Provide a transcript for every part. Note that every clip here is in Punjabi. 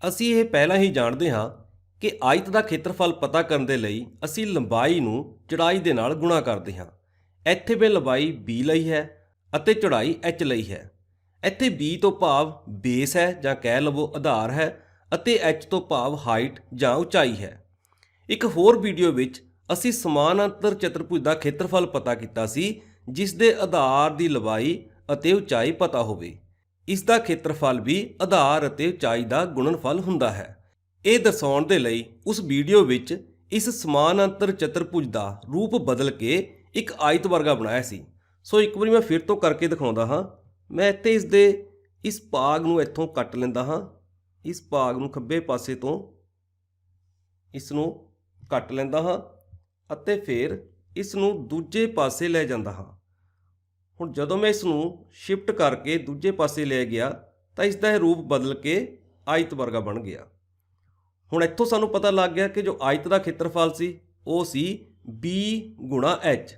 ਅਸੀਂ ਇਹ ਪਹਿਲਾਂ ਹੀ ਜਾਣਦੇ ਹਾਂ ਕਿ ਆਇਤ ਦਾ ਖੇਤਰਫਲ ਪਤਾ ਕਰਨ ਦੇ ਲਈ ਅਸੀਂ ਲੰਬਾਈ ਨੂੰ ਚੌੜਾਈ ਦੇ ਨਾਲ ਗੁਣਾ ਕਰਦੇ ਹਾਂ। ਇੱਥੇ ਮੈਂ ਲੰਬਾਈ b ਲਈ ਹੈ ਅਤੇ ਚੌੜਾਈ h ਲਈ ਹੈ। ਇੱਥੇ b ਤੋਂ ਭਾਵ ਬੇਸ ਹੈ ਜਾਂ ਕਹਿ ਲਵੋ ਆਧਾਰ ਹੈ ਅਤੇ h ਤੋਂ ਭਾਵ ਹਾਈਟ ਜਾਂ ਉਚਾਈ ਹੈ। ਇੱਕ ਹੋਰ ਵੀਡੀਓ ਵਿੱਚ ਅਸੀਂ ਸਮਾਨਾਂਤਰ ਚਤੁਰਭੁਜ ਦਾ ਖੇਤਰਫਲ ਪਤਾ ਕੀਤਾ ਸੀ ਜਿਸ ਦੇ ਆਧਾਰ ਦੀ ਲੰਬਾਈ ਅਤੇ ਉਚਾਈ ਪਤਾ ਹੋਵੇ। ਇਸ ਦਾ ਖੇਤਰਫਲ ਵੀ ਆਧਾਰ ਅਤੇ ਉਚਾਈ ਦਾ ਗੁਣਨਫਲ ਹੁੰਦਾ ਹੈ। ਇਹ ਦਰਸਾਉਣ ਦੇ ਲਈ ਉਸ ਵੀਡੀਓ ਵਿੱਚ ਇਸ ਸਮਾਨਾਂਤਰ ਚਤੁਰਭੁਜ ਦਾ ਰੂਪ ਬਦਲ ਕੇ ਇੱਕ ਆਇਤ ਵਰਗਾ ਬਣਾਇਆ ਸੀ। ਸੋ ਇੱਕ ਵਾਰੀ ਮੈਂ ਫਿਰ ਤੋਂ ਕਰਕੇ ਦਿਖਾਉਂਦਾ ਹਾਂ। ਮੈਂ ਇੱਥੇ ਇਸ ਭਾਗ ਨੂੰ ਇੱਥੋਂ ਕੱਟ ਲੈਂਦਾ ਹਾਂ। ਇਸ ਭਾਗ ਨੂੰ ਖੱਬੇ ਪਾਸੇ ਤੋਂ ਇਸ ਨੂੰ ਕੱਟ ਲੈਂਦਾ ਹਾਂ ਅਤੇ ਫਿਰ ਇਸ ਨੂੰ ਦੂਜੇ ਪਾਸੇ ਲੈ ਜਾਂਦਾ ਹਾਂ। ਹੁਣ ਜਦੋਂ ਮੈਂ ਇਸ ਨੂੰ ਸ਼ਿਫਟ ਕਰਕੇ ਦੂਜੇ ਪਾਸੇ ਲੈ ਗਿਆ ਤਾਂ ਇਸ ਦਾ ਇਹ ਰੂਪ ਬਦਲ ਕੇ ਆਇਤ ਵਰਗਾ ਬਣ ਗਿਆ। ਹੁਣ ਇੱਥੋਂ ਸਾਨੂੰ ਪਤਾ ਲੱਗ ਗਿਆ ਕਿ ਜੋ ਆਇਤ ਦਾ ਖੇਤਰਫਲ ਸੀ ਉਹ ਸੀ b ਗੁਣਾ h।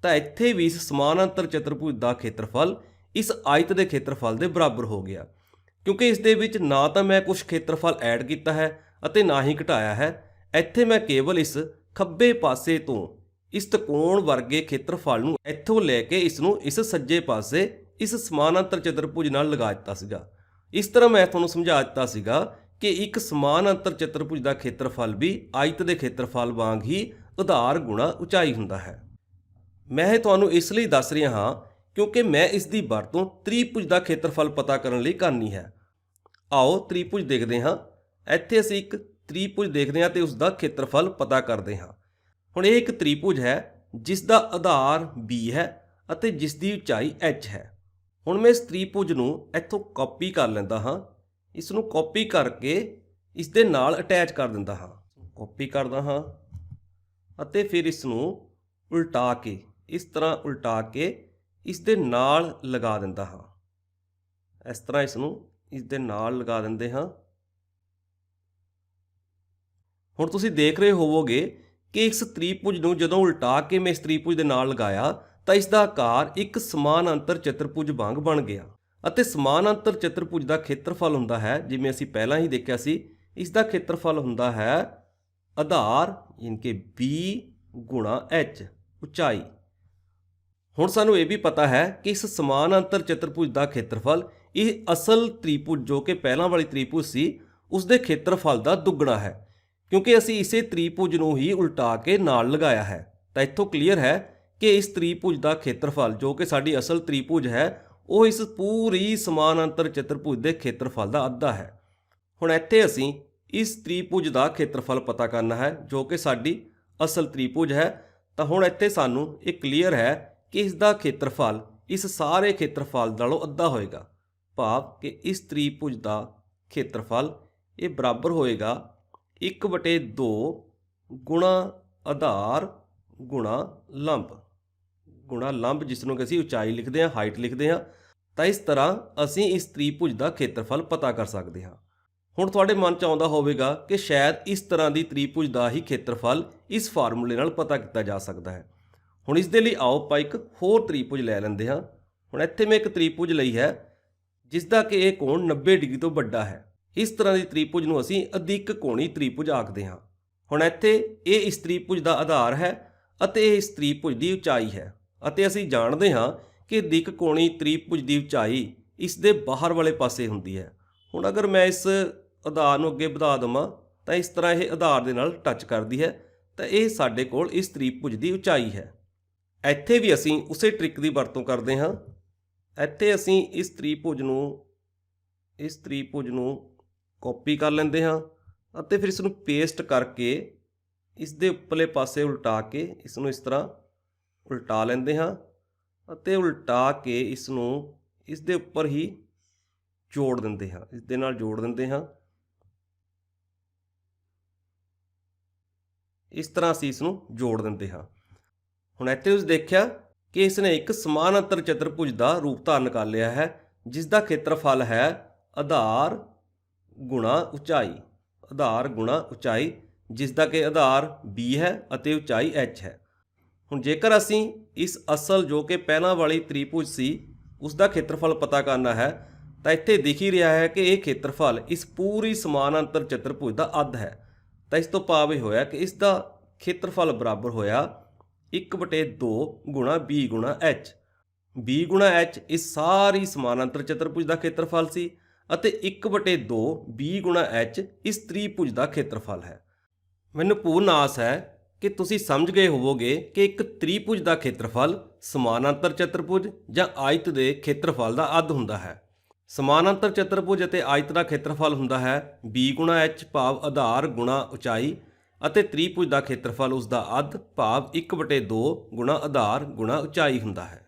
ਤਾਂ ਇੱਥੇ ਵੀ ਇਸ ਸਮਾਨਾਂਤਰ ਚਤੁਰਭੁਜ ਦਾ ਖੇਤਰਫਲ ਇਸ ਆਇਤ ਦੇ ਖੇਤਰਫਲ ਦੇ ਬਰਾਬਰ ਹੋ ਗਿਆ, ਕਿਉਂਕਿ ਇਸ ਦੇ ਵਿੱਚ ਨਾ ਤਾਂ ਮੈਂ ਕੁਝ ਖੇਤਰਫਲ ਐਡ ਕੀਤਾ ਹੈ ਅਤੇ ਨਾ ਹੀ ਘਟਾਇਆ ਹੈ। ਇੱਥੇ ਮੈਂ ਕੇਵਲ ਇਸ ਖੱਬੇ ਪਾਸੇ ਤੋਂ ਇਸ ਤ੍ਰਿਕੋਣ ਵਰਗੇ ਖੇਤਰਫਲ ਨੂੰ ਇੱਥੋਂ ਲੈ ਕੇ ਇਸ ਨੂੰ ਇਸ ਸੱਜੇ ਪਾਸੇ ਇਸ ਸਮਾਨਾਂਤਰ ਚਤੁਰਭੁਜ ਨਾਲ ਲਗਾ ਦਿੱਤਾ ਸੀਗਾ। ਇਸ ਤਰ੍ਹਾਂ ਮੈਂ ਤੁਹਾਨੂੰ ਸਮਝਾ ਦਿੱਤਾ ਸੀਗਾ ਕਿ ਇੱਕ ਸਮਾਨਾਂਤਰ ਚਤੁਰਭੁਜ ਦਾ ਖੇਤਰਫਲ ਵੀ ਆਇਤ ਦੇ ਖੇਤਰਫਲ ਵਾਂਗ ਹੀ ਆਧਾਰ ਗੁਣਾ ਉਚਾਈ ਹੁੰਦਾ ਹੈ। ਮੈਂ ਇਹ ਤੁਹਾਨੂੰ ਇਸ ਲਈ ਦੱਸ ਰਿਹਾ ਹਾਂ ਕਿਉਂਕਿ ਮੈਂ ਇਸ ਦੀ ਵਰਤੋਂ ਤ੍ਰਿਭੁਜ ਦਾ ਖੇਤਰਫਲ ਪਤਾ ਕਰਨ ਲਈ ਕਰਨੀ ਹੈ। ਆਓ ਤ੍ਰਿਭੁਜ ਦੇਖਦੇ ਹਾਂ। ਇੱਥੇ ਅਸੀਂ ਇੱਕ ਤ੍ਰਿਭੁਜ ਦੇਖਦੇ ਹਾਂ ਤੇ ਉਸ ਦਾ ਖੇਤਰਫਲ ਪਤਾ ਕਰਦੇ ਹਾਂ। ਹੁਣ ਇਹ ਇੱਕ ਤ੍ਰਿਭੁਜ ਹੈ ਜਿਸ ਦਾ ਆਧਾਰ b ਹੈ ਅਤੇ ਜਿਸ ਦੀ ਉਚਾਈ h ਹੈ। ਹੁਣ ਮੈਂ ਇਸ ਤ੍ਰਿਭੁਜ ਨੂੰ ਇੱਥੋਂ ਕਾਪੀ ਕਰ ਲੈਂਦਾ ਹਾਂ। ਇਸ ਨੂੰ ਕਾਪੀ ਕਰਕੇ ਇਸ ਦੇ ਨਾਲ ਅਟੈਚ ਕਰ ਦਿੰਦਾ ਹਾਂ। ਕਾਪੀ ਕਰਦਾ ਹਾਂ ਅਤੇ ਫਿਰ ਇਸ ਨੂੰ ਉਲਟਾ ਕੇ ਇਸ ਤਰ੍ਹਾਂ ਉਲਟਾ ਕੇ ਇਸ ਦੇ ਨਾਲ ਲਗਾ ਦਿੰਦਾ ਹਾਂ। ਇਸ ਤਰ੍ਹਾਂ ਇਸ ਨੂੰ ਇਸ ਦੇ ਨਾਲ ਲਗਾ ਦਿੰਦੇ ਹਾਂ। ਹੁਣ ਤੁਸੀਂ ਦੇਖ ਰਹੇ ਹੋਵੋਗੇ ਕਿ ਇਸ ਤ੍ਰਿਭੁਜ ਨੂੰ ਜਦੋਂ ਉਲਟਾ ਕੇ ਮੈਂ ਇਸ ਤ੍ਰਿਭੁਜ ਦੇ ਨਾਲ ਲਗਾਇਆ ਤਾਂ ਇਸ ਦਾ ਆਕਾਰ ਇੱਕ ਸਮਾਨਾਂਤਰ ਚਤੁਰਭੁਜ ਵਾਂਗ ਬਣ ਗਿਆ ਅਤੇ ਸਮਾਨਾਂਤਰ ਚਤੁਰਭੁਜ ਦਾ ਖੇਤਰਫਲ ਹੁੰਦਾ ਹੈ, ਜਿਵੇਂ ਅਸੀਂ ਪਹਿਲਾਂ ਹੀ ਦੇਖਿਆ ਸੀ, ਇਸ ਦਾ ਖੇਤਰਫਲ ਹੁੰਦਾ ਹੈ ਆਧਾਰ ਯਾਨੀ ਕਿ b ਗੁਣਾ h ਉਚਾਈ। ਹੁਣ ਸਾਨੂੰ ਇਹ ਵੀ ਪਤਾ ਹੈ ਕਿ ਇਸ ਸਮਾਨਾਂਤਰ ਚਤੁਰਭੁਜ ਦਾ ਖੇਤਰਫਲ ਇਹ ਅਸਲ ਤ੍ਰਿਭੁਜ ਜੋ ਕਿ ਪਹਿਲਾਂ ਵਾਲੀ ਤ੍ਰਿਭੁਜ ਸੀ ਉਸ ਦੇ ਖੇਤਰਫਲ ਦਾ ਦੁੱਗਣਾ ਹੈ, ਕਿਉਂਕਿ ਅਸੀਂ ਇਸੇ ਤ੍ਰਿਭੁਜ ਨੂੰ ਹੀ ਉਲਟਾ ਕੇ ਨਾਲ ਲਗਾਇਆ ਹੈ। ਤਾਂ ਇੱਥੋਂ ਕਲੀਅਰ ਹੈ ਕਿ ਇਸ ਤ੍ਰਿਭੁਜ ਦਾ ਖੇਤਰਫਲ ਜੋ ਕਿ ਸਾਡੀ ਅਸਲ ਤ੍ਰਿਭੁਜ ਹੈ ਉਹ ਇਸ ਪੂਰੀ ਸਮਾਨਾਂਤਰ ਚਤੁਰਭੁਜ ਦੇ ਖੇਤਰਫਲ ਦਾ ਅੱਧਾ ਹੈ। ਹੁਣ ਇੱਥੇ ਅਸੀਂ ਇਸ ਤ੍ਰਿਭੁਜ ਦਾ ਖੇਤਰਫਲ ਪਤਾ ਕਰਨਾ ਹੈ ਜੋ ਕਿ ਸਾਡੀ ਅਸਲ ਤ੍ਰਿਭੁਜ ਹੈ। ਤਾਂ ਹੁਣ ਇੱਥੇ ਸਾਨੂੰ ਇਹ ਕਲੀਅਰ ਹੈ ਕਿ ਇਸ ਦਾ ਖੇਤਰਫਲ ਇਸ ਸਾਰੇ ਖੇਤਰਫਲ ਨਾਲੋਂ ਅੱਧਾ ਹੋਏਗਾ, ਭਾਵ ਕਿ ਇਸ ਤ੍ਰਿਭੁਜ ਦਾ ਖੇਤਰਫਲ ਇਹ ਬਰਾਬਰ ਹੋਏਗਾ 1/2 ਗੁਣਾ ਆਧਾਰ ਗੁਣਾ ਲੰਬ ਜਿਸ ਨੂੰ ਕਿ ਅਸੀਂ ਉਚਾਈ ਲਿਖਦੇ ਹਾਂ, ਹਾਈਟ ਲਿਖਦੇ ਹਾਂ। ਤਾਂ ਇਸ ਤਰ੍ਹਾਂ ਅਸੀਂ ਇਸ ਤ੍ਰਿਭੁਜ ਦਾ ਖੇਤਰਫਲ ਪਤਾ ਕਰ ਸਕਦੇ ਹਾਂ। ਹੁਣ ਤੁਹਾਡੇ ਮਨ 'ਚ ਆਉਂਦਾ ਹੋਵੇਗਾ ਕਿ ਸ਼ਾਇਦ ਇਸ ਤਰ੍ਹਾਂ ਦੀ ਤ੍ਰਿਭੁਜ ਦਾ ਹੀ ਖੇਤਰਫਲ ਇਸ ਫਾਰਮੂਲੇ ਨਾਲ ਪਤਾ ਕੀਤਾ ਜਾ ਸਕਦਾ ਹੈ। ਹੁਣ ਇਸ ਦੇ ਲਈ ਆਓ ਆਪਾਂ ਇੱਕ ਹੋਰ ਤ੍ਰਿਭੁਜ ਲੈ ਲੈਂਦੇ ਹਾਂ। ਹੁਣ ਇੱਥੇ ਮੈਂ ਇੱਕ ਤ੍ਰਿਭੁਜ ਲਈ ਹੈ ਜਿਸ ਦਾ ਕਿ ਇਹ ਕੋਣ 90 ਡਿਗਰੀ ਤੋਂ ਵੱਡਾ ਹੈ। ਇਸ ਤਰ੍ਹਾਂ ਦੀ ਤ੍ਰਿਭੁਜ ਨੂੰ ਅਸੀਂ ਅਧਿਕ ਕੋਣੀ ਤ੍ਰਿਭੁਜ ਆਖਦੇ ਹਾਂ। ਹੁਣ ਇੱਥੇ ਇਹ ਇਸ ਤ੍ਰਿਭੁਜ ਦਾ ਆਧਾਰ ਹੈ ਅਤੇ ਇਹ ਇਸ ਤ੍ਰਿਭੁਜ ਦੀ ਉਚਾਈ ਹੈ ਅਤੇ ਅਸੀਂ ਜਾਣਦੇ ਹਾਂ ਕਿ ਅਧਿਕ ਕੋਣੀ ਤ੍ਰਿਭੁਜ ਦੀ ਉਚਾਈ ਇਸ ਦੇ ਬਾਹਰ ਵਾਲੇ ਪਾਸੇ ਹੁੰਦੀ ਹੈ। ਹੁਣ ਅਗਰ ਮੈਂ ਇਸ ਆਧਾਰ ਨੂੰ ਅੱਗੇ ਵਧਾ ਦੇਵਾਂ ਤਾਂ ਇਸ ਤਰ੍ਹਾਂ ਇਹ ਆਧਾਰ ਦੇ ਨਾਲ ਟੱਚ ਕਰਦੀ ਹੈ, ਤਾਂ ਇਹ ਸਾਡੇ ਕੋਲ ਇਸ ਤ੍ਰਿਭੁਜ ਦੀ ਉਚਾਈ ਹੈ। ਇੱਥੇ ਵੀ ਅਸੀਂ ਉਸੇ ਟ੍ਰਿਕ ਦੀ ਵਰਤੋਂ ਕਰਦੇ ਹਾਂ। ਇੱਥੇ ਅਸੀਂ ਇਸ ਤ੍ਰਿਭੁਜ ਨੂੰ ਕਾਪੀ ਕਰ ਲੈਂਦੇ ਹਾਂ ਅਤੇ ਫਿਰ ਇਸ ਨੂੰ ਪੇਸਟ ਕਰਕੇ ਇਸ ਦੇ ਉੱਪਰਲੇ ਪਾਸੇ ਉਲਟਾ ਕੇ ਇਸ ਨੂੰ ਇਸ ਤਰ੍ਹਾਂ ਉਲਟਾ ਲੈਂਦੇ ਹਾਂ ਅਤੇ ਉਲਟਾ ਕੇ ਇਸ ਨੂੰ ਇਸ ਦੇ ਉੱਪਰ ਹੀ ਜੋੜ ਦਿੰਦੇ ਹਾਂ, ਇਸ ਦੇ ਨਾਲ ਜੋੜ ਦਿੰਦੇ ਹਾਂ। ਇਸ ਤਰ੍ਹਾਂ ਅਸੀਂ ਇਸ ਨੂੰ ਜੋੜ ਦਿੰਦੇ ਹਾਂ। ਹੁਣ ਇੱਥੇ ਤੁਸੀਂ ਦੇਖਿਆ ਕਿ ਇਸ ਨੇ ਇੱਕ ਸਮਾਨਾਂਤਰ ਚਤੁਰਭੁਜ ਦਾ ਰੂਪ ਧਾਰਨ ਕਰ ਲਿਆ ਹੈ ਜਿਸ ਦਾ ਖੇਤਰਫਲ ਹੈ ਆਧਾਰ ਗੁਣਾ ਉਚਾਈ, ਜਿਸ ਦਾ ਕਿ ਆਧਾਰ b ਹੈ ਅਤੇ ਉਚਾਈ h ਹੈ। ਹੁਣ ਜੇਕਰ ਅਸੀਂ ਇਸ ਅਸਲ ਜੋ ਕਿ ਪਹਿਲਾਂ ਵਾਲੀ ਤ੍ਰਿਭੁਜ ਸੀ ਉਸ ਦਾ ਖੇਤਰਫਲ ਪਤਾ ਕਰਨਾ ਹੈ ਤਾਂ ਇੱਥੇ ਦਿਖ ਹੀ ਰਿਹਾ ਹੈ ਕਿ ਇਹ ਖੇਤਰਫਲ ਇਸ ਪੂਰੀ ਸਮਾਨਾਂਤਰ ਚਤੁਰਭੁਜ ਦਾ ਅੱਧ ਹੈ। ਤਾਂ ਇਸ ਤੋਂ ਭਾਵ ਇਹ ਹੋਇਆ ਕਿ ਇਸ ਦਾ ਖੇਤਰਫਲ ਬਰਾਬਰ ਹੋਇਆ 1/2 ਗੁਣਾ b ਗੁਣਾ h। b ਗੁਣਾ h ਇਸ ਸਾਰੀ ਸਮਾਨਾਂਤਰ ਚਤੁਰਭੁਜ ਦਾ ਖੇਤਰਫਲ ਸੀ ਅਤੇ 1/2 b ਗੁਣਾ h ਇਸ ਤ੍ਰਿਭੁਜ ਦਾ ਖੇਤਰਫਲ ਹੈ। ਮੈਨੂੰ ਪੂਰਨ ਆਸ ਹੈ ਕਿ ਤੁਸੀਂ ਸਮਝ ਗਏ ਹੋਵੋਗੇ ਕਿ ਇੱਕ ਤ੍ਰਿਭੁਜ ਦਾ ਖੇਤਰਫਲ ਸਮਾਨਾਂਤਰ ਚਤੁਰਭੁਜ ਜਾਂ ਆਇਤ ਦੇ ਖੇਤਰਫਲ ਦਾ ਅੱਧ ਹੁੰਦਾ ਹੈ। ਸਮਾਨਾਂਤਰ ਚਤੁਰਭੁਜ ਅਤੇ ਆਇਤ ਦਾ ਖੇਤਰਫਲ ਹੁੰਦਾ ਹੈ b ਗੁਣਾ h ਭਾਵ ਆਧਾਰ ਗੁਣਾ ਉਚਾਈ ਅਤੇ ਤ੍ਰਿਭੁਜ ਦਾ ਖੇਤਰਫਲ ਉਸ ਦਾ ਅੱਧ ਭਾਵ 1/2 ਗੁਣਾ ਆਧਾਰ ਗੁਣਾ ਉਚਾਈ ਹੁੰਦਾ ਹੈ।